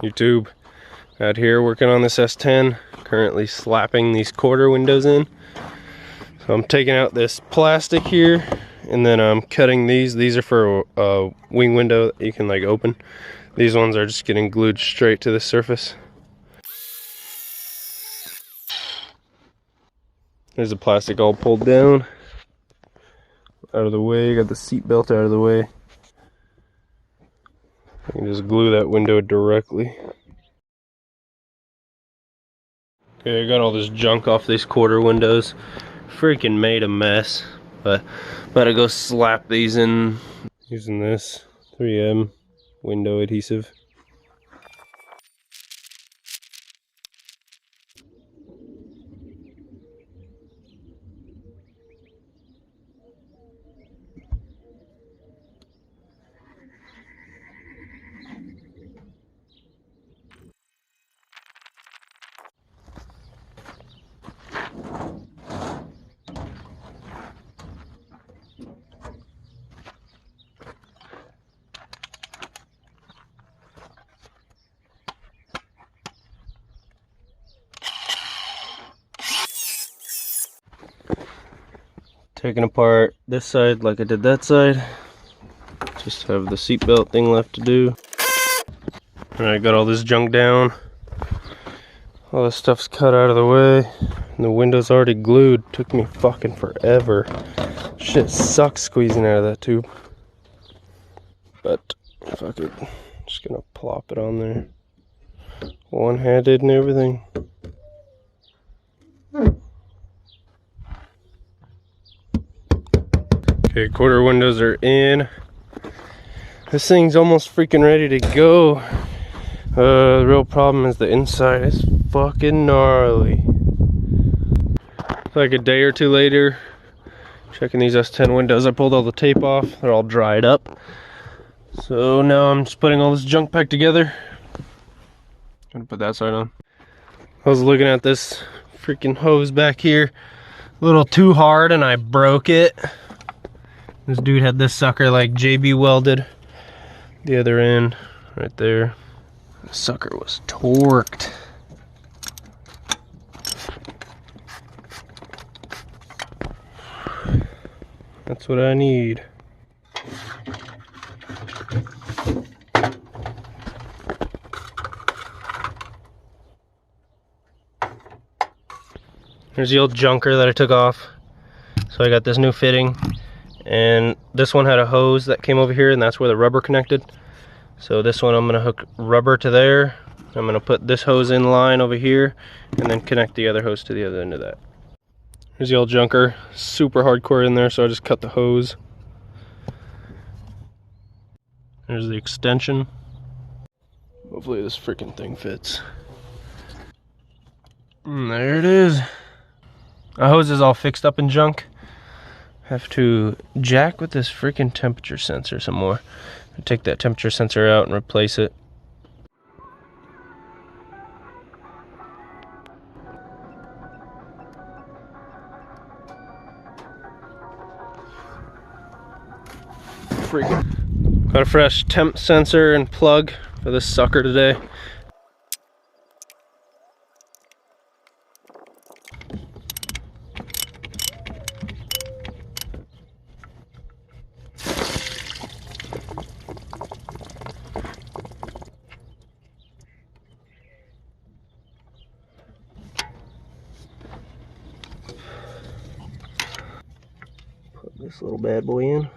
YouTube. Out here working on this S10, currently slapping these quarter windows in. So I'm taking out this plastic here, and then I'm cutting these. These are for a wing window that you can like open. These ones are just getting glued straight to the surface. There's the plastic all pulled down, out of the way. Got the seat belt out of the way. I can just glue that window directly. Okay, I got all this junk off these quarter windows. Freaking made a mess, but I'm about to go slap these in using this 3M window adhesive. Taking apart this side like I did that side. Just have the seatbelt thing left to do. Alright, got all this junk down. All this stuff's cut out of the way. And the window's already glued. Took me fucking forever. Shit sucks squeezing out of that tube. But fuck it. Just gonna plop it on there. One-handed and everything. Okay, quarter windows are in. This thing's almost freaking ready to go. The real problem is the inside is fucking gnarly. Like a day or two later, checking these S10 windows, I pulled all the tape off. They're all dried up. So now I'm just putting all this junk back together. Gonna put that side on. I was looking at this freaking hose back here a little too hard and I broke it. This dude had this sucker like JB welded the other end right there. The sucker was torqued. That's what I need. Here's the old junker that I took off. So I got this new fitting. And this one had a hose that came over here, and that's where the rubber connected. So this one I'm going to hook rubber to there. I'm going to put this hose in line over here and then connect the other hose to the other end of that. Here's the old junker, super hardcore in there, so I just cut the hose. There's the extension. Hopefully this freaking thing fits. And there it is. The hose is all fixed up in junk. Have to jack with this freaking temperature sensor some more. Take that temperature sensor out and replace it. Freaking got a fresh temp sensor and plug for this sucker today. Put this little bad boy in.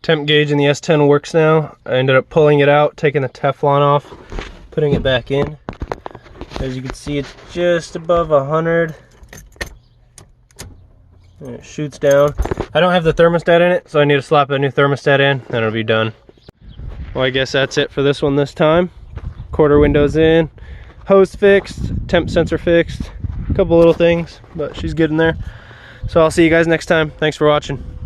Temp gauge in the S10 works now. I ended up pulling it out, taking the Teflon off, putting it back in. As you can see, it's just above 100. And it shoots down. I don't have the thermostat in it, so I need to slap a new thermostat in, then it'll be done. Well, I guess that's it for this one this time. Quarter windows in, hose fixed, temp sensor fixed, a couple little things, but she's good in there. So I'll see you guys next time. Thanks for watching.